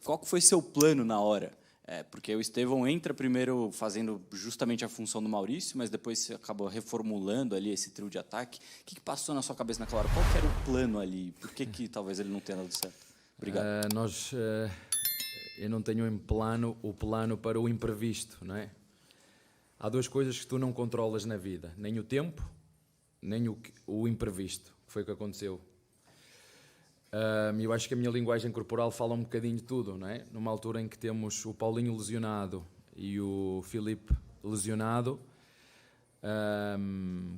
Qual que foi seu plano na hora? Porque o Estevão entra primeiro fazendo justamente a função do Maurício, mas depois você acaba reformulando ali esse trio de ataque. O que passou na sua cabeça naquela hora? Qual que era o plano ali? Por que talvez ele não tenha dado certo? Obrigado. Eu não tenho o plano para o imprevisto, não é? Há duas coisas que tu não controlas na vida, nem o tempo, nem o imprevisto, que foi o que aconteceu. Eu acho que a minha linguagem corporal fala um bocadinho de tudo, não é? Numa altura em que temos o Paulinho lesionado e o Filipe lesionado,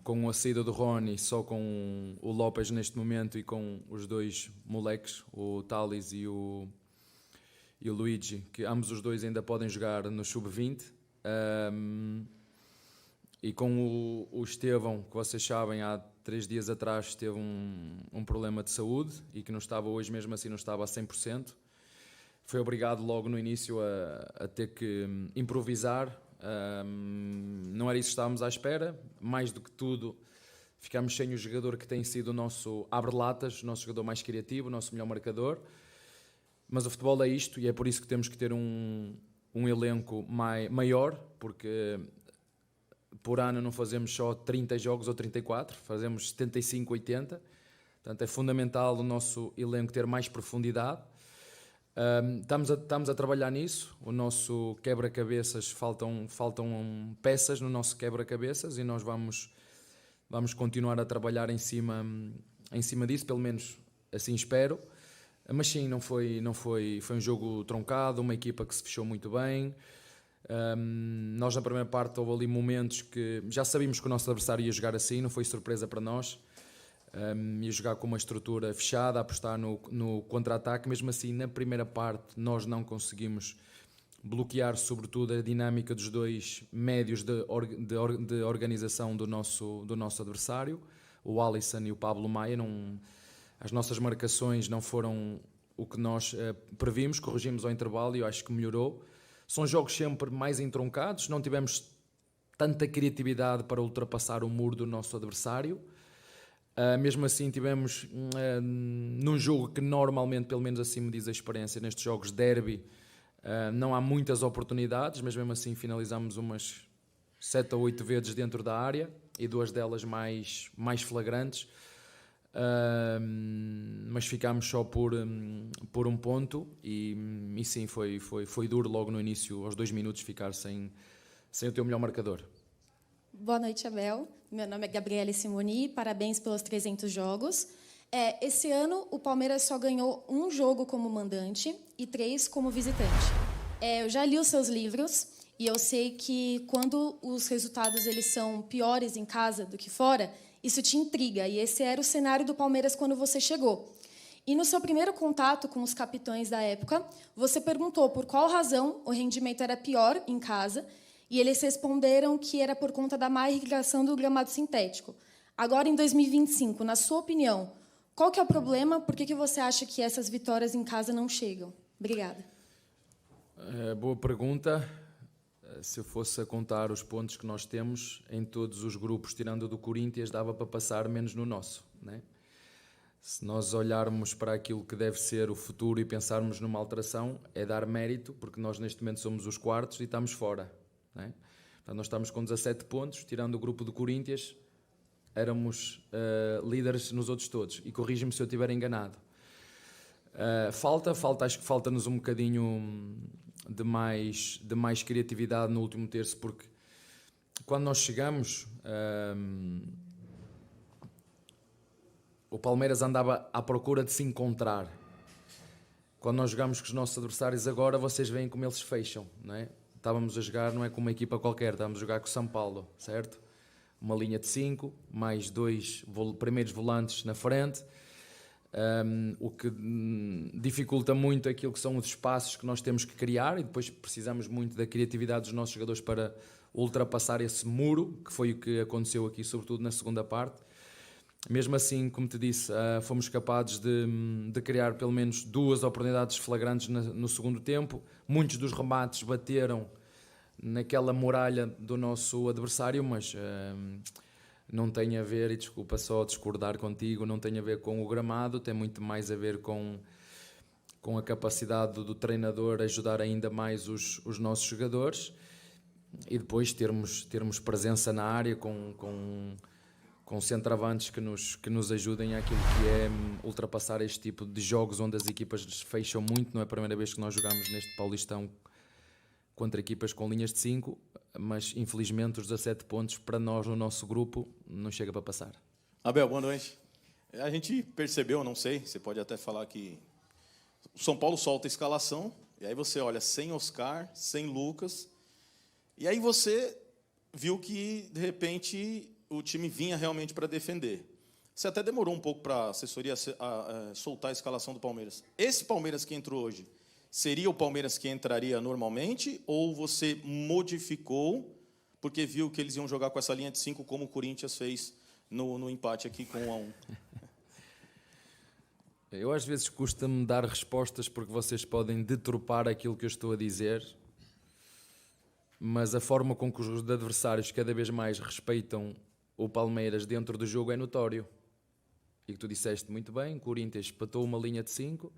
com a saída do Rony, só com o Lopes neste momento e com os dois moleques, o Thales e o Luigi, que ambos os dois ainda podem jogar no sub-20, e com o Estevão, que vocês sabem, há 3 dias atrás teve um problema de saúde e que não estava hoje, mesmo assim não estava a 100%. Foi obrigado logo no início a ter que improvisar. Não era isso que estávamos à espera. Mais do que tudo, ficámos sem o jogador que tem sido o nosso abre-latas, o nosso jogador mais criativo, o nosso melhor marcador. Mas o futebol é isto e é por isso que temos que ter um elenco maior, porque por ano não fazemos só 30 jogos ou 34, fazemos 75, 80. Portanto, é fundamental o nosso elenco ter mais profundidade. Estamos a trabalhar nisso. O nosso quebra-cabeças, faltam peças no nosso quebra-cabeças e nós vamos continuar a trabalhar em cima disso, pelo menos assim espero. Mas sim, foi um jogo truncado, uma equipa que se fechou muito bem. Nós na primeira parte houve ali momentos que já sabíamos que o nosso adversário ia jogar assim, não foi surpresa para nós. Ia jogar com uma estrutura fechada, apostar no contra-ataque. Mesmo assim, na primeira parte nós não conseguimos bloquear sobretudo a dinâmica dos dois médios de organização do nosso adversário, o Alisson e o Pablo Maia. As nossas marcações não foram o que nós previmos, corrigimos ao intervalo e eu acho que melhorou. São jogos sempre mais entroncados, não tivemos tanta criatividade para ultrapassar o muro do nosso adversário. Mesmo assim tivemos num jogo que normalmente, pelo menos assim me diz a experiência, nestes jogos derby, não há muitas oportunidades, mas mesmo assim finalizamos umas 7 ou 8 vezes dentro da área e 2 delas mais flagrantes. Mas ficámos só por um ponto e sim, foi duro logo no início, aos 2 minutos, ficar sem o teu melhor marcador. Boa noite, Abel. Meu nome é Gabriele Simoni, parabéns pelos 300 jogos. Esse ano, o Palmeiras só ganhou 1 jogo como mandante e 3 como visitante. Eu já li os seus livros e eu sei que quando os resultados eles são piores em casa do que fora, isso te intriga, e esse era o cenário do Palmeiras quando você chegou. E no seu primeiro contato com os capitães da época, você perguntou por qual razão o rendimento era pior em casa, e eles responderam que era por conta da má irrigação do gramado sintético. Agora, em 2025, na sua opinião, qual que é o problema? Por que você acha que essas vitórias em casa não chegam? Obrigada. Boa pergunta. Se eu fosse a contar os pontos que nós temos em todos os grupos, tirando o do Corinthians, dava para passar menos no nosso, né? Se nós olharmos para aquilo que deve ser o futuro e pensarmos numa alteração, é dar mérito, porque nós neste momento somos os quartos e estamos fora, né? Portanto, nós estamos com 17 pontos, tirando o grupo do Corinthians, éramos líderes nos outros todos, e corrige-me se eu estiver enganado. Acho que falta-nos um bocadinho de mais criatividade no último terço, porque quando nós chegamos, o Palmeiras andava à procura de se encontrar. Quando nós jogamos com os nossos adversários agora, vocês veem como eles fecham, não é? Estávamos a jogar, não é com uma equipa qualquer, estávamos a jogar com o São Paulo, certo? Uma linha de 5, mais 2 primeiros volantes na frente, o que dificulta muito aquilo que são os espaços que nós temos que criar, e depois precisamos muito da criatividade dos nossos jogadores para ultrapassar esse muro, que foi o que aconteceu aqui, sobretudo na segunda parte. Mesmo assim, como te disse, fomos capazes de criar pelo menos 2 oportunidades flagrantes no segundo tempo. Muitos dos remates bateram naquela muralha do nosso adversário, mas não tem a ver, e desculpa só discordar contigo, não tem a ver com o gramado, tem muito mais a ver com com a capacidade do treinador ajudar ainda mais os nossos jogadores, e depois termos presença na área com centroavantes que nos ajudem àquilo que é ultrapassar este tipo de jogos onde as equipas fecham muito. Não é a primeira vez que nós jogamos neste Paulistão contra equipas com linhas de 5, mas infelizmente os 17 pontos para nós no nosso grupo não chega para passar. Abel, boa noite. A gente percebeu, não sei, você pode até falar que o São Paulo solta a escalação, e aí você olha sem Oscar, sem Lucas, e aí você viu que, de repente, o time vinha realmente para defender. Você até demorou um pouco para a assessoria soltar a escalação do Palmeiras. Esse Palmeiras que entrou hoje, seria o Palmeiras que entraria normalmente, ou você modificou porque viu que eles iam jogar com essa linha de 5, como o Corinthians fez no empate aqui com 1-1? Eu às vezes custa-me dar respostas porque vocês podem deturpar aquilo que eu estou a dizer, mas a forma com que os adversários cada vez mais respeitam o Palmeiras dentro do jogo é notório. E que tu disseste muito bem, o Corinthians espatou uma linha de 5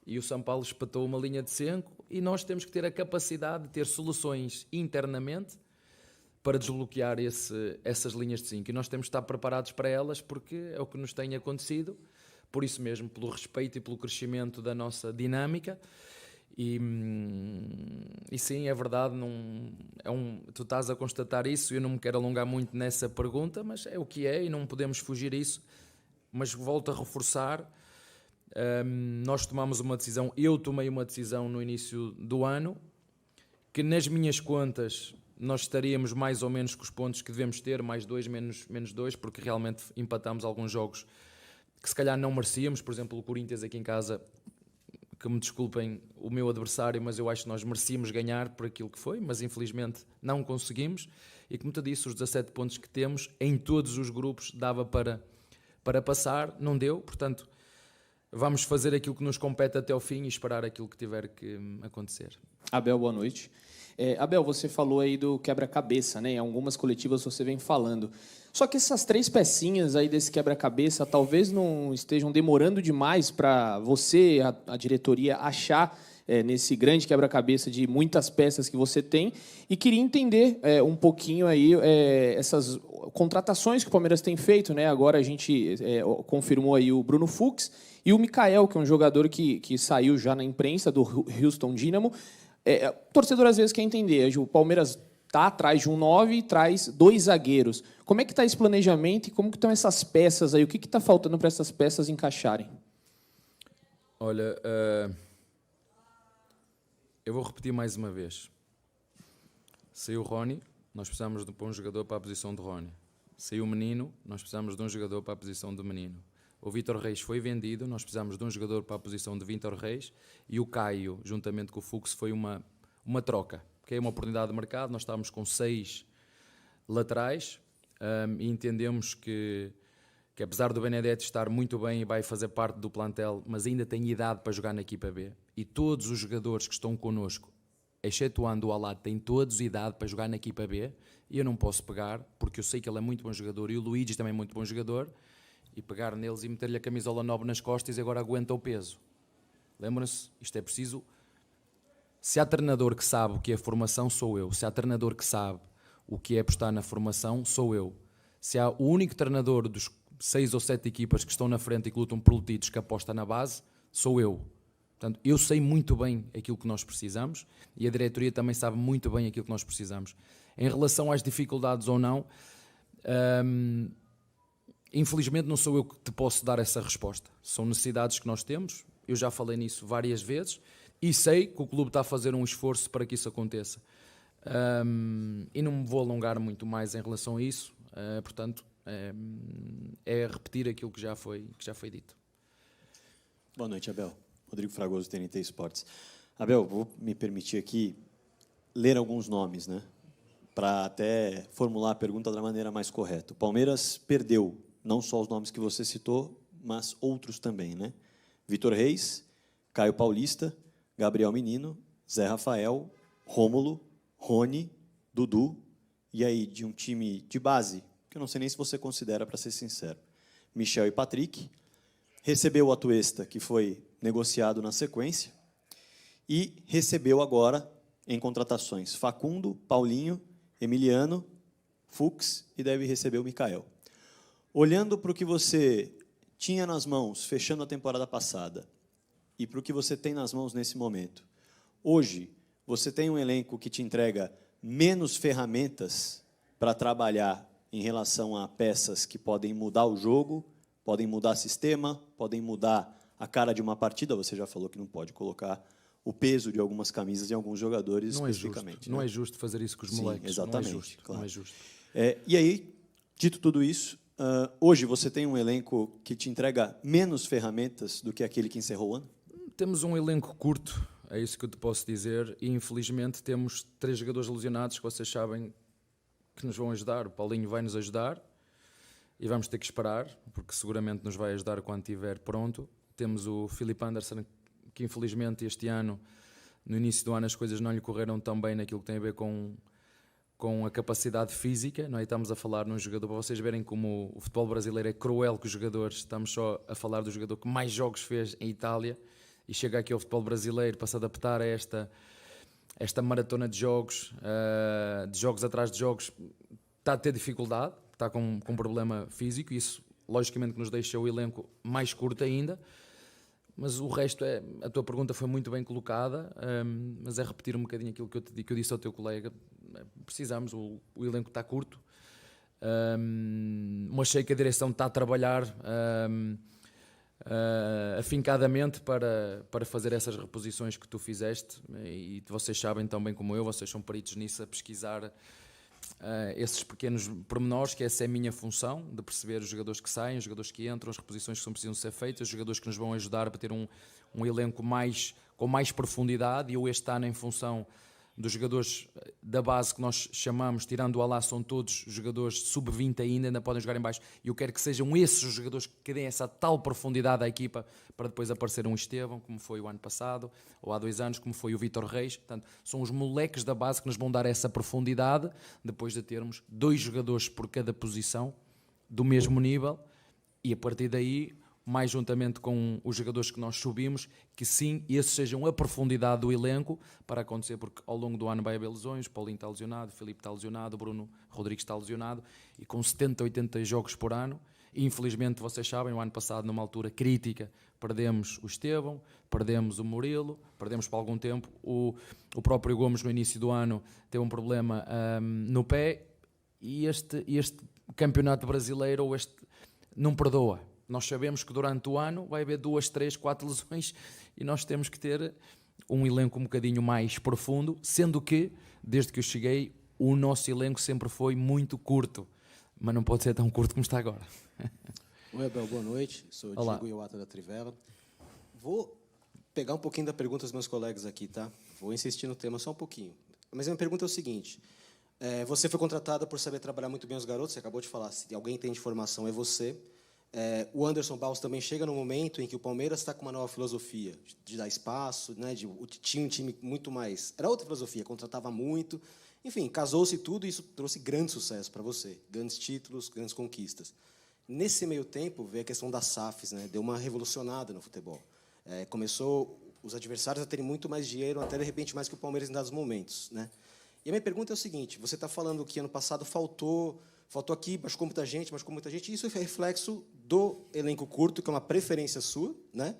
e o São Paulo espatou uma linha de 5, e nós temos que ter a capacidade de ter soluções internamente para desbloquear essas linhas de 5. E nós temos de estar preparados para elas, porque é o que nos tem acontecido. Por isso mesmo, pelo respeito e pelo crescimento da nossa dinâmica. E sim, é verdade, tu estás a constatar isso, eu não me quero alongar muito nessa pergunta, mas é o que é e não podemos fugir a isso. Mas volto a reforçar, nós tomamos uma decisão, eu tomei uma decisão no início do ano, que nas minhas contas nós estaríamos mais ou menos com os pontos que devemos ter, mais 2, menos 2, porque realmente empatamos alguns jogos que se calhar não merecíamos. Por exemplo, o Corinthians aqui em casa, que me desculpem o meu adversário, mas eu acho que nós merecíamos ganhar por aquilo que foi, mas infelizmente não conseguimos. E como te disse, os 17 pontos que temos em todos os grupos dava para passar, não deu. Portanto, vamos fazer aquilo que nos compete até ao fim e esperar aquilo que tiver que acontecer. Abel, boa noite. Abel, você falou aí do quebra-cabeça, né? Em algumas coletivas você vem falando. Só que essas 3 pecinhas aí desse quebra-cabeça talvez não estejam demorando demais para você, a diretoria, achar nesse grande quebra-cabeça de muitas peças que você tem. E queria entender um pouquinho aí essas contratações que o Palmeiras tem feito, né? Agora a gente confirmou aí o Bruno Fux e o Mikael, que é um jogador que saiu já na imprensa do Houston Dynamo. O torcedor às vezes quer entender, o Palmeiras está atrás de um 9 e traz 2 zagueiros. Como é que está esse planejamento e como que estão essas peças aí? O que está faltando para essas peças encaixarem? Olha, eu vou repetir mais uma vez. Saiu o Rony, nós precisamos de um jogador para a posição de Rony. Saiu o Menino, nós precisamos de um jogador para a posição do Menino. O Vítor Reis foi vendido, nós precisamos de um jogador para a posição de Vítor Reis, e o Caio, juntamente com o Fux, foi uma troca, que é uma oportunidade de mercado. Nós estávamos com 6 laterais e entendemos que apesar do Benedetti estar muito bem e vai fazer parte do plantel, mas ainda tem idade para jogar na equipa B, e todos os jogadores que estão connosco, excetuando o Alad, têm todos idade para jogar na equipa B, e eu não posso pegar, porque eu sei que ele é muito bom jogador, e o Luigi também é muito bom jogador, e pegar neles e meter-lhe a camisola 9 nas costas e agora aguenta o peso. Lembram-se, isto é preciso. Se há treinador que sabe o que é formação, sou eu. Se há treinador que sabe o que é apostar na formação, sou eu. Se há o único treinador dos 6 ou 7 equipas que estão na frente e que lutam por títulos que aposta na base, sou eu. Portanto, eu sei muito bem aquilo que nós precisamos e a diretoria também sabe muito bem aquilo que nós precisamos. Em relação às dificuldades ou não, infelizmente não sou eu que te posso dar essa resposta. São necessidades que nós temos, eu já falei nisso várias vezes e sei que o clube está a fazer um esforço para que isso aconteça. E não me vou alongar muito mais em relação a isso, portanto, é repetir aquilo que já foi dito. Boa noite, Abel. Rodrigo Fragoso, TNT Esportes. Abel, vou me permitir aqui ler alguns nomes, né, para até formular a pergunta da maneira mais correta. O Palmeiras perdeu não só os nomes que você citou, mas outros também, né? Vítor Reis, Caio Paulista, Gabriel Menino, Zé Rafael, Rômulo, Rony, Dudu, e aí de um time de base, que eu não sei nem se você considera, para ser sincero, Michel e Patrick. Recebeu o Atuesta, que foi negociado na sequência, e recebeu agora, em contratações, Facundo, Paulinho, Emiliano, Fux e deve receber o Mikael. Olhando para o que você tinha nas mãos, fechando a temporada passada, e para o que você tem nas mãos nesse momento, hoje, você tem um elenco que te entrega menos ferramentas para trabalhar em relação a peças que podem mudar o jogo, podem mudar sistema, podem mudar a cara de uma partida. Você já falou que não pode colocar o peso de algumas camisas em alguns jogadores Não especificamente. É justo. Não é justo fazer isso com os moleques. Exatamente. Não é justo. Claro. Não é justo. E aí, dito tudo isso, hoje você tem um elenco que te entrega menos ferramentas do que aquele que encerrou o ano? Temos um elenco curto, é isso que eu te posso dizer, e infelizmente temos 3 jogadores lesionados que vocês sabem que nos vão ajudar. O Paulinho vai nos ajudar e vamos ter que esperar, porque seguramente nos vai ajudar quando estiver pronto. Temos o Filipe Anderson, que infelizmente este ano, no início do ano, as coisas não lhe correram tão bem naquilo que tem a ver com a capacidade física, não é? Estamos a falar num jogador, para vocês verem como o futebol brasileiro é cruel com os jogadores, estamos só a falar do jogador que mais jogos fez em Itália e chega aqui ao futebol brasileiro para se adaptar a esta maratona de jogos atrás de jogos, está a ter dificuldade, está com um problema físico, e isso logicamente que nos deixa o elenco mais curto ainda. Mas o resto a tua pergunta foi muito bem colocada, mas é repetir um bocadinho aquilo que eu disse ao teu colega. Precisamos, o elenco está curto, mas sei que a direção está a trabalhar afincadamente para fazer essas reposições que tu fizeste, e vocês sabem tão bem como eu, vocês são peritos nisso, a pesquisar esses pequenos pormenores, que essa é a minha função, de perceber os jogadores que saem, os jogadores que entram, as reposições que precisam ser feitas, os jogadores que nos vão ajudar para ter um elenco com mais profundidade. E eu este ano, em função dos jogadores da base que nós chamamos, tirando o Alá, são todos jogadores sub-20 ainda podem jogar em baixo, e eu quero que sejam esses os jogadores que deem essa tal profundidade à equipa, para depois aparecer um Estevão, como foi o ano passado, ou há 2 anos, como foi o Vítor Reis. Portanto, são os moleques da base que nos vão dar essa profundidade, depois de termos 2 jogadores por cada posição, do mesmo nível, e a partir daí, mais juntamente com os jogadores que nós subimos, que sim, esses sejam a profundidade do elenco para acontecer, porque ao longo do ano vai haver lesões, Paulinho está lesionado, Filipe está lesionado, Bruno Rodrigues está lesionado, e com 70, 80 jogos por ano, e infelizmente vocês sabem, o ano passado, numa altura crítica, perdemos o Estevão, perdemos o Murilo, perdemos por algum tempo, o próprio Gomes no início do ano teve um problema no pé, e este campeonato brasileiro não perdoa. Nós sabemos que durante o ano vai haver 2, 3, 4 lesões, e nós temos que ter um elenco um bocadinho mais profundo, sendo que, desde que eu cheguei, o nosso elenco sempre foi muito curto, mas não pode ser tão curto como está agora. Oi, Abel, boa noite. Sou o Diego Iwata da Trivela. Vou pegar um pouquinho da pergunta dos meus colegas aqui, tá? Vou insistir no tema só um pouquinho. Mas a minha pergunta é o seguinte: você foi contratada por saber trabalhar muito bem os garotos, você acabou de falar, se alguém tem de formação é você. O Anderson Barros também chega no momento em que o Palmeiras está com uma nova filosofia de dar espaço, né, tinha um time muito mais... Era outra filosofia, contratava muito. Enfim, casou-se tudo, e isso trouxe grande sucesso para você, grandes títulos, grandes conquistas. Nesse meio tempo, veio a questão das SAFs, né, deu uma revolucionada no futebol. Começou os adversários a terem muito mais dinheiro, até de repente mais que o Palmeiras em dados momentos, né? E a minha pergunta é o seguinte: você está falando que ano passado faltou aqui, machucou muita gente, e isso é reflexo do elenco curto, que é uma preferência sua, né?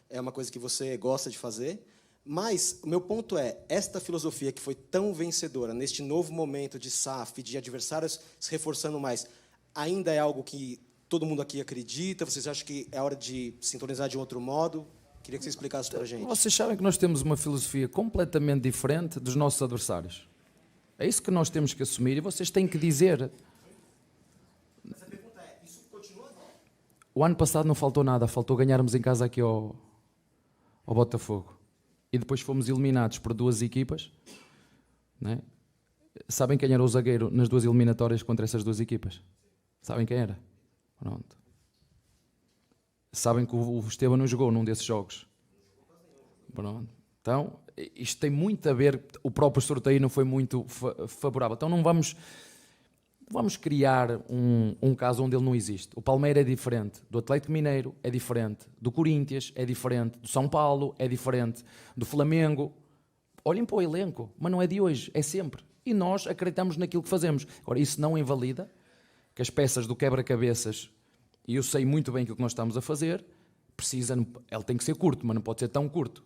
É uma coisa que você gosta de fazer. Mas o meu ponto é, esta filosofia que foi tão vencedora neste novo momento de SAF, de adversários se reforçando mais, ainda é algo que todo mundo aqui acredita? Vocês acham que é hora de sintonizar de um outro modo? Queria que você explicasse para a gente. Vocês sabem que nós temos uma filosofia completamente diferente dos nossos adversários. É isso que nós temos que assumir, e vocês têm que dizer. Mas a pergunta é, isso continua agora? O ano passado não faltou nada, faltou ganharmos em casa aqui ao Botafogo. E depois fomos eliminados por 2 equipas. Né? Sabem quem era o zagueiro nas 2 eliminatórias contra essas 2 equipas? Sabem quem era? Pronto. Sabem que o Estevão não jogou num desses jogos? Pronto. Então, isto tem muito a ver, o próprio sorteio não foi muito favorável. Então não vamos... vamos criar um caso onde ele não existe. O Palmeiras é diferente do Atlético Mineiro, é diferente do Corinthians, é diferente do São Paulo, é diferente do Flamengo. Olhem para o elenco, mas não é de hoje, é sempre. E nós acreditamos naquilo que fazemos. Agora, isso não invalida que as peças do quebra-cabeças, e eu sei muito bem que o que nós estamos a fazer, ele tem que ser curto, mas não pode ser tão curto.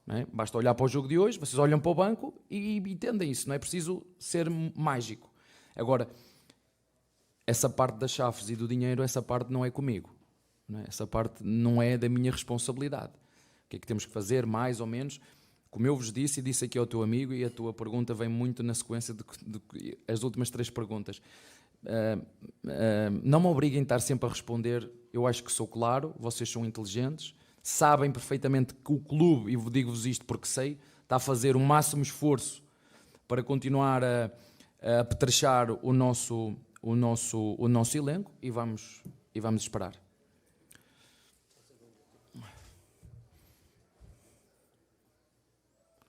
Não é? Basta olhar para o jogo de hoje, vocês olham para o banco e entendem isso, não é preciso ser mágico. Agora, essa parte das chaves e do dinheiro, essa parte não é comigo. Não é? Essa parte não é da minha responsabilidade. O que é que temos que fazer, mais ou menos? Como eu vos disse e disse aqui ao teu amigo, e a tua pergunta vem muito na sequência de as últimas 3 perguntas. Não me obriguem a estar sempre a responder. Eu acho que sou claro, vocês são inteligentes, sabem perfeitamente que o clube, e digo-vos isto porque sei, está a fazer o máximo esforço para continuar a apetrechar o nosso elenco e vamos esperar.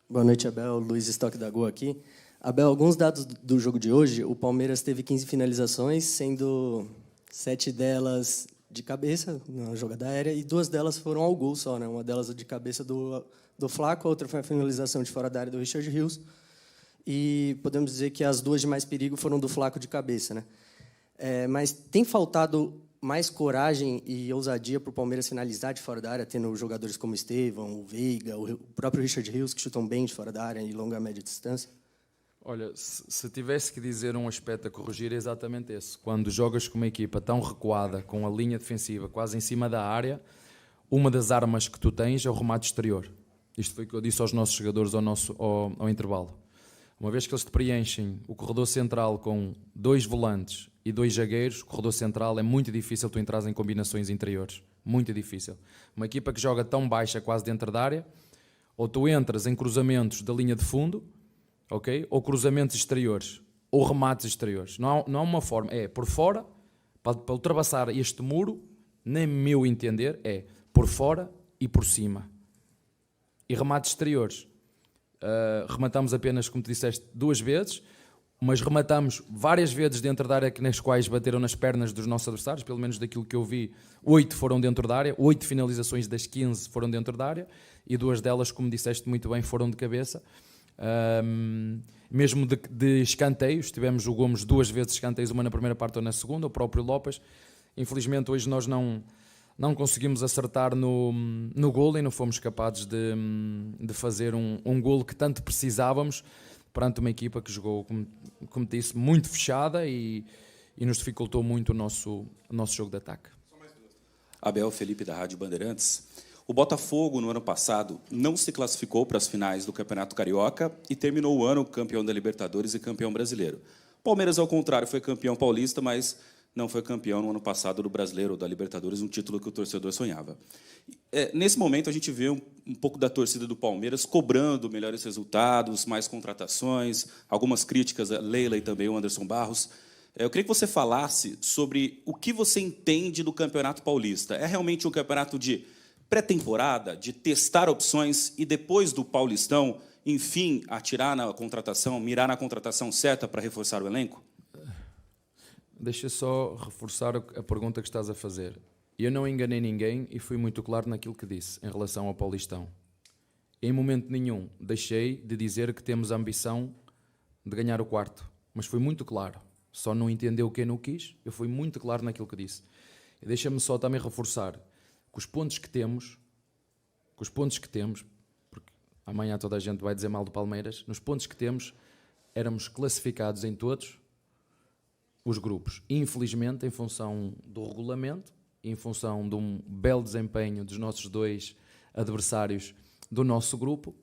Boa noite, Abel. Luiz Stock da Goa aqui. Abel, alguns dados do jogo de hoje. O Palmeiras teve 15 finalizações, sendo 7 delas de cabeça, na jogada aérea, e 2 delas foram ao gol só. Né? Uma delas de cabeça do Flaco, a outra foi a finalização de fora da área do Richard Rios. E podemos dizer que as 2 de mais perigo foram do Flaco de cabeça. Né? Mas tem faltado mais coragem e ousadia para o Palmeiras finalizar de fora da área, tendo jogadores como Estevão, o Veiga, o próprio Richard Rios, que chutam bem de fora da área, em longa e média distância? Olha, se tivesse que dizer um aspecto a corrigir, é exatamente esse. Quando jogas com uma equipa tão recuada, com a linha defensiva quase em cima da área, uma das armas que tu tens é o remate exterior. Isto foi o que eu disse aos nossos jogadores ao intervalo. Uma vez que eles te preenchem o corredor central com 2 volantes e 2 zagueiros, o corredor central é muito difícil tu entrares em combinações interiores. Muito difícil. Uma equipa que joga tão baixa quase dentro da área, ou tu entras em cruzamentos da linha de fundo, okay? Ou cruzamentos exteriores, ou remates exteriores. Não há uma forma. É por fora, para ultrapassar este muro, nem meu entender, é por fora e por cima. E remates exteriores. Rematamos apenas, como tu disseste, 2 vezes, mas rematamos várias vezes dentro da área nas quais bateram nas pernas dos nossos adversários, pelo menos daquilo que eu vi, 8 foram dentro da área, 8 finalizações das 15 foram dentro da área, e 2 delas, como disseste muito bem, foram de cabeça. Mesmo de escanteios, tivemos o Gomes 2 vezes escanteios, uma na primeira parte ou na segunda, o próprio Lopes. Infelizmente hoje nós não conseguimos acertar no golo e não fomos capazes de fazer um golo que tanto precisávamos perante uma equipa que jogou, como disse, muito fechada e nos dificultou muito o nosso jogo de ataque. Abel Felipe, da Rádio Bandeirantes. O Botafogo, no ano passado, não se classificou para as finais do Campeonato Carioca e terminou o ano campeão da Libertadores e campeão brasileiro. Palmeiras, ao contrário, foi campeão paulista, mas não foi campeão no ano passado do Brasileiro ou da Libertadores, um título que o torcedor sonhava. Nesse momento, a gente vê um pouco da torcida do Palmeiras cobrando melhores resultados, mais contratações, algumas críticas a Leila e também o Anderson Barros. Eu queria que você falasse sobre o que você entende do Campeonato Paulista. É realmente um campeonato de pré-temporada, de testar opções e, depois do Paulistão, enfim, atirar na contratação, mirar na contratação certa para reforçar o elenco? Deixa só reforçar a pergunta que estás a fazer. Eu não enganei ninguém e fui muito claro naquilo que disse em relação ao Paulistão. Em momento nenhum deixei de dizer que temos a ambição de ganhar o 4º, mas fui muito claro. Só não entendeu quem não quis, eu fui muito claro naquilo que disse. E deixa-me só também reforçar que os pontos que temos, porque amanhã toda a gente vai dizer mal do Palmeiras, nos pontos que temos, éramos classificados em todos os grupos. Infelizmente, em função do regulamento, em função de um belo desempenho dos nossos 2 adversários do nosso grupo,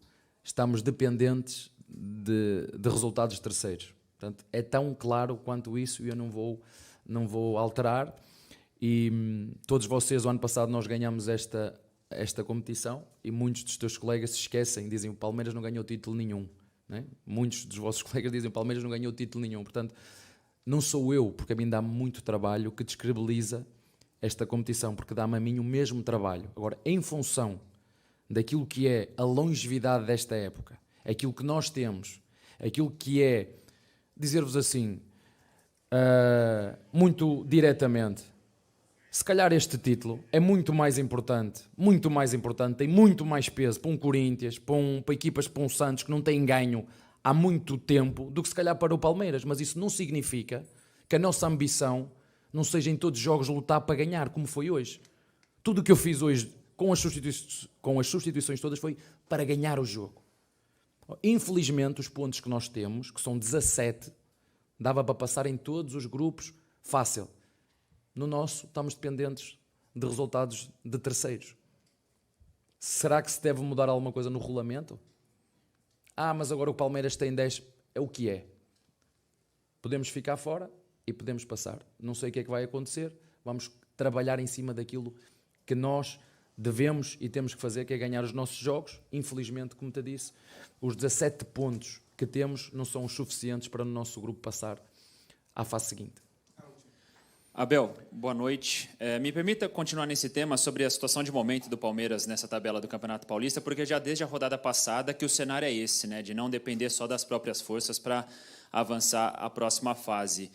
estamos dependentes de resultados terceiros. Portanto, é tão claro quanto isso e eu não vou alterar. E todos vocês, o ano passado, nós ganhamos esta competição e muitos dos teus colegas se esquecem, dizem o Palmeiras não ganhou título nenhum. Né? Muitos dos vossos colegas dizem o Palmeiras não ganhou título nenhum. Portanto, não sou eu, porque a mim dá muito trabalho, que descredibiliza esta competição, porque dá-me a mim o mesmo trabalho. Agora, em função daquilo que é a longevidade desta época, aquilo que nós temos, aquilo que é, dizer-vos assim, muito diretamente. Se calhar este título é muito mais importante, tem muito mais peso para um Corinthians, para equipas, para um Santos que não têm ganho há muito tempo, do que se calhar para o Palmeiras. Mas isso não significa que a nossa ambição não seja em todos os jogos lutar para ganhar, como foi hoje. Tudo o que eu fiz hoje com as substituições todas foi para ganhar o jogo. Infelizmente, os pontos que nós temos, que são 17, dava para passar em todos os grupos fácil. No nosso, estamos dependentes de resultados de terceiros. Será que se deve mudar alguma coisa no regulamento? Mas agora o Palmeiras tem 10. É o que é. Podemos ficar fora e podemos passar. Não sei o que é que vai acontecer. Vamos trabalhar em cima daquilo que nós devemos e temos que fazer, que é ganhar os nossos jogos. Infelizmente, como te disse, os 17 pontos que temos não são os suficientes para o nosso grupo passar à fase seguinte. Abel, boa noite. Me permita continuar nesse tema sobre a situação de momento do Palmeiras nessa tabela do Campeonato Paulista, porque já desde a rodada passada que o cenário é esse, né, de não depender só das próprias forças para avançar à próxima fase.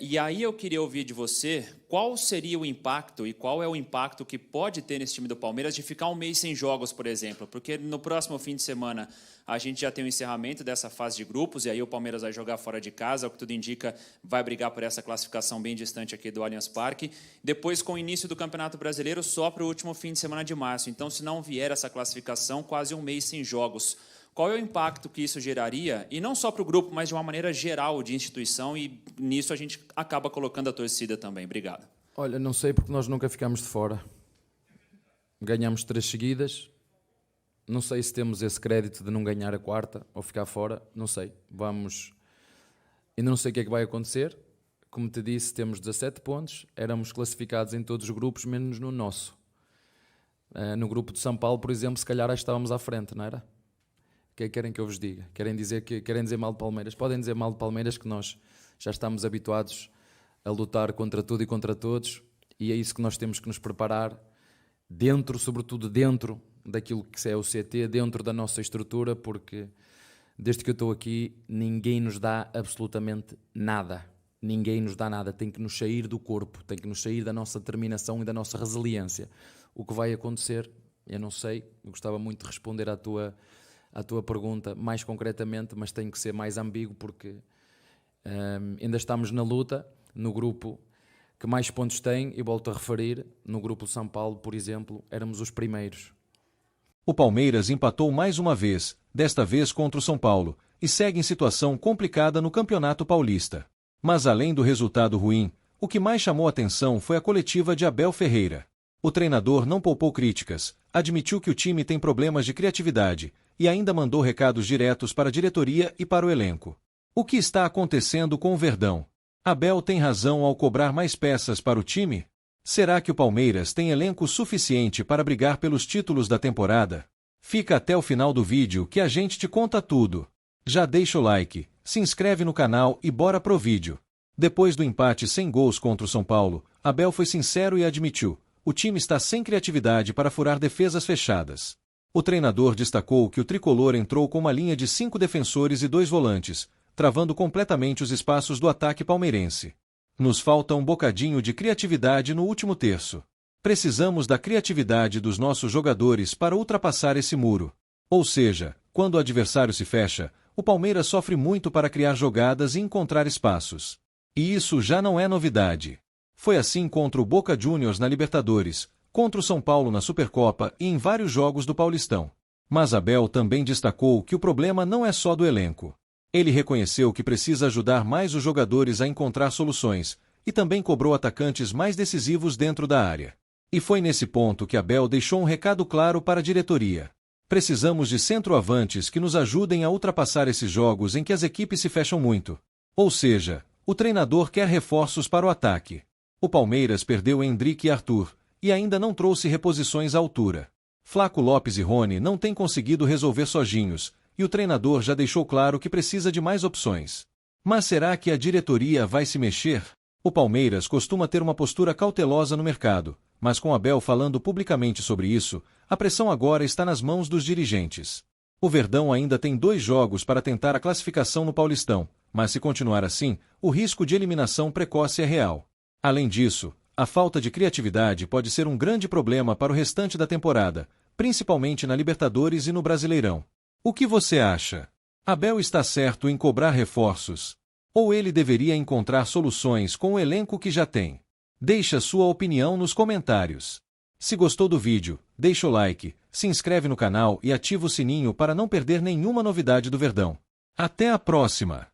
E aí eu queria ouvir de você qual seria o impacto e qual é o impacto que pode ter nesse time do Palmeiras de ficar um mês sem jogos, por exemplo, porque no próximo fim de semana a gente já tem o encerramento dessa fase de grupos e aí o Palmeiras vai jogar fora de casa, o que tudo indica vai brigar por essa classificação bem distante aqui do Allianz Parque. Depois, com o início do Campeonato Brasileiro, só para o último fim de semana de março. Então, se não vier essa classificação, quase um mês sem jogos. Qual é o impacto que isso geraria, e não só para o grupo, mas de uma maneira geral de instituição, e nisso a gente acaba colocando a torcida também. Obrigado. Olha, não sei porque nós nunca ficamos de fora. Ganhamos 3 seguidas. Não sei se temos esse crédito de não ganhar a quarta ou ficar fora. Não sei. Ainda não sei o que é que vai acontecer. Como te disse, temos 17 pontos. Éramos classificados em todos os grupos, menos no nosso. No grupo de São Paulo, por exemplo, se calhar estávamos à frente, não era? O que é que querem que eu vos diga? Querem dizer mal de Palmeiras? Podem dizer mal de Palmeiras, que nós já estamos habituados a lutar contra tudo e contra todos, e é isso que nós temos que nos preparar sobretudo dentro daquilo que é o CT, dentro da nossa estrutura, porque desde que eu estou aqui ninguém nos dá absolutamente nada. Ninguém nos dá nada. Tem que nos sair do corpo, tem que nos sair da nossa determinação e da nossa resiliência. O que vai acontecer, eu não sei. Eu gostava muito de responder à tua pergunta mais concretamente, mas tenho que ser mais ambíguo porque ainda estamos na luta. No grupo que mais pontos tem, e volto a referir, no grupo de São Paulo, por exemplo, éramos os primeiros. O Palmeiras empatou mais uma vez, desta vez contra o São Paulo, e segue em situação complicada no Campeonato Paulista. Mas além do resultado ruim, o que mais chamou atenção foi a coletiva de Abel Ferreira. O treinador não poupou críticas, admitiu que o time tem problemas de criatividade e ainda mandou recados diretos para a diretoria e para o elenco. O que está acontecendo com o Verdão? Abel tem razão ao cobrar mais peças para o time? Será que o Palmeiras tem elenco suficiente para brigar pelos títulos da temporada? Fica até o final do vídeo que a gente te conta tudo. Já deixa o like, se inscreve no canal e bora pro vídeo. Depois do empate sem gols contra o São Paulo, Abel foi sincero e admitiu: o time está sem criatividade para furar defesas fechadas. O treinador destacou que o tricolor entrou com uma linha de 5 defensores e 2 volantes, travando completamente os espaços do ataque palmeirense. Nos falta um bocadinho de criatividade no último terço. Precisamos da criatividade dos nossos jogadores para ultrapassar esse muro. Ou seja, quando o adversário se fecha, o Palmeiras sofre muito para criar jogadas e encontrar espaços. E isso já não é novidade. Foi assim contra o Boca Juniors na Libertadores, contra o São Paulo na Supercopa e em vários jogos do Paulistão. Mas Abel também destacou que o problema não é só do elenco. Ele reconheceu que precisa ajudar mais os jogadores a encontrar soluções e também cobrou atacantes mais decisivos dentro da área. E foi nesse ponto que Abel deixou um recado claro para a diretoria. Precisamos de centroavantes que nos ajudem a ultrapassar esses jogos em que as equipes se fecham muito. Ou seja, o treinador quer reforços para o ataque. O Palmeiras perdeu Endrick e Arthur, e ainda não trouxe reposições à altura. Flaco Lopes e Rony não têm conseguido resolver sozinhos, e o treinador já deixou claro que precisa de mais opções. Mas será que a diretoria vai se mexer? O Palmeiras costuma ter uma postura cautelosa no mercado, mas com Abel falando publicamente sobre isso, a pressão agora está nas mãos dos dirigentes. O Verdão ainda tem 2 jogos para tentar a classificação no Paulistão, Mas se continuar assim, o risco de eliminação precoce é real. Além disso, a falta de criatividade pode ser um grande problema para o restante da temporada, principalmente na Libertadores e no Brasileirão. O que você acha? Abel está certo em cobrar reforços? Ou ele deveria encontrar soluções com o elenco que já tem? Deixe sua opinião nos comentários. Se gostou do vídeo, deixa o like, se inscreve no canal e ativa o sininho para não perder nenhuma novidade do Verdão. Até a próxima!